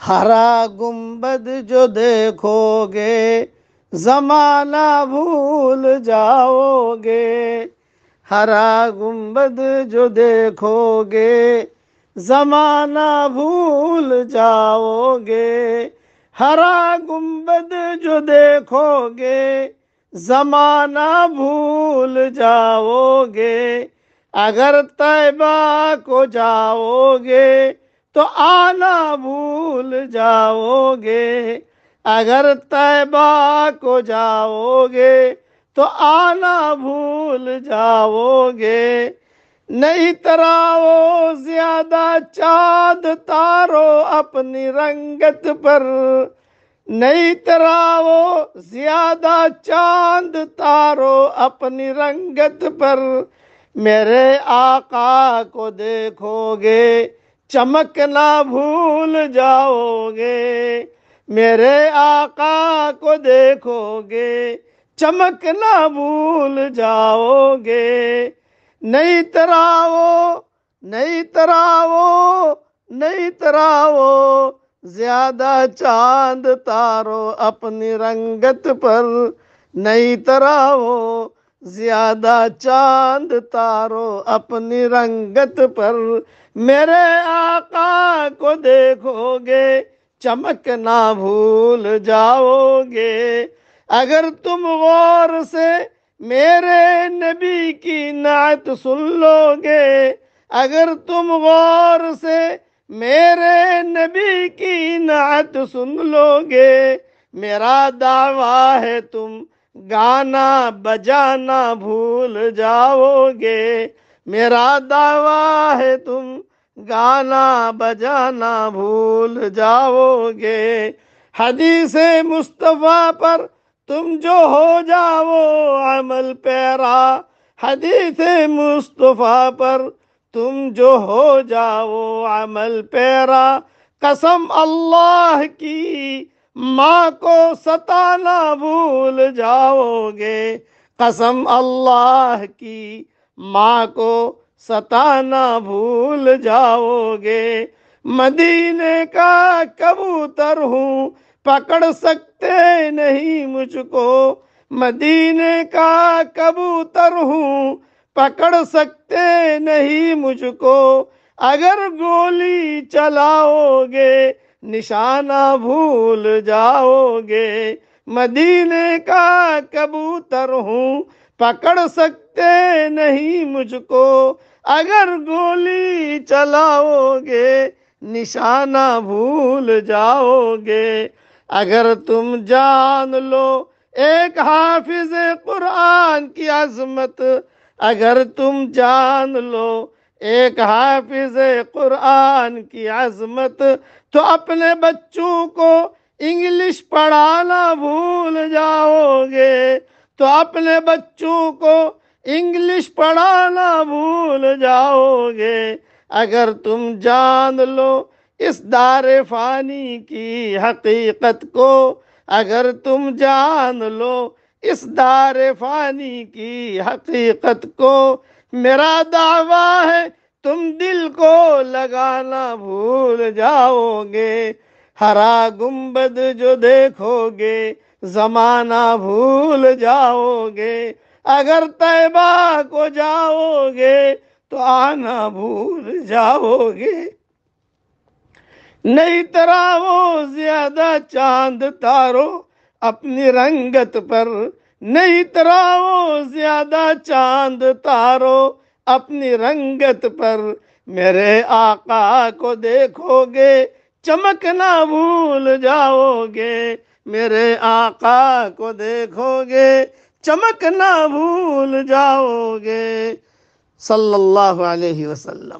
ہرا گنبد جو دیکھو گے زمانہ بھول جاؤ گے، ہرا گنبد جو دیکھو گے زمانہ بھول جاؤ گے، ہرا گنبد جو دیکھو گے زمانہ بھول جاؤ گے، اگر طیبہ کو جاؤ گے تو آنا بھول جاؤ گے، اگر طیبہ کو جاؤ گے تو آنا بھول جاؤ گے، نہیں تراؤ زیادہ چاند تارو اپنی رنگت پر، نہیں تراؤ زیادہ چاند تارو اپنی رنگت پر، میرے آقا کو دیکھو گے چمکنا بھول جاؤ گے، میرے آقا کو دیکھو گے چمکنا بھول جاؤ گے، نہیں تراؤ نہیں تراؤ نہیں تراؤ زیادہ چاند تارو اپنی رنگت پر، نہیں تراؤ زیادہ چاند تارو اپنی رنگت پر، میرے آقا کو دیکھو گے چمکنا بھول جاؤ گے، اگر تم غور سے میرے نبی کی نعت سن لو گے، اگر تم غور سے میرے نبی کی نعت سن لو گے، میرا دعویٰ ہے تم گانا بجانا بھول جاؤ گے، میرا دعویٰ ہے تم گانا بجانا بھول جاؤ گے، حدیث مصطفیٰ پر تم جو ہو جاؤ عمل پیرا، حدیث مصطفیٰ پر تم جو ہو جاؤ عمل پیرا، قسم اللہ کی ماں کو ستانا بھول جاؤ گے، قسم اللہ کی ماں کو ستانا بھول جاؤ گے، مدینے کا کبوتر ہوں پکڑ سکتے نہیں مجھ کو، مدینے کا کبوتر ہوں پکڑ سکتے نہیں مجھ کو، اگر گولی چلاؤ گے نشانہ بھول جاؤ گے، مدینے کا کبوتر ہوں پکڑ سکتے نہیں مجھ کو، اگر گولی چلاؤ گے نشانہ بھول جاؤ گے، اگر تم جان لو ایک حافظ قرآن کی عظمت، اگر تم جان لو ایک حافظ قرآن کی عظمت، تو اپنے بچوں کو انگلش پڑھانا بھول جاؤ گے، تو اپنے بچوں کو انگلش پڑھانا بھول جاؤ گے، اگر تم جان لو اس دار فانی کی حقیقت کو، اگر تم جان لو اس دار فانی کی حقیقت کو، میرا دعویٰ ہے تم دل کو لگانا بھول جاؤ گے، ہرا گنبد جو دیکھو گے زمانہ بھول جاؤ گے، اگر طیبہ کو جاؤ گے تو آنا بھول جاؤ گے، نہیں تراؤ زیادہ چاند تارو اپنی رنگت پر، نہیں تراؤ زیادہ چاند تارو اپنی رنگت پر، میرے آقا کو دیکھو گے چمکنا بھول جاؤ گے، میرے آقا کو دیکھو گے چمکنا بھول جاؤ گے، صلی اللہ علیہ وسلم۔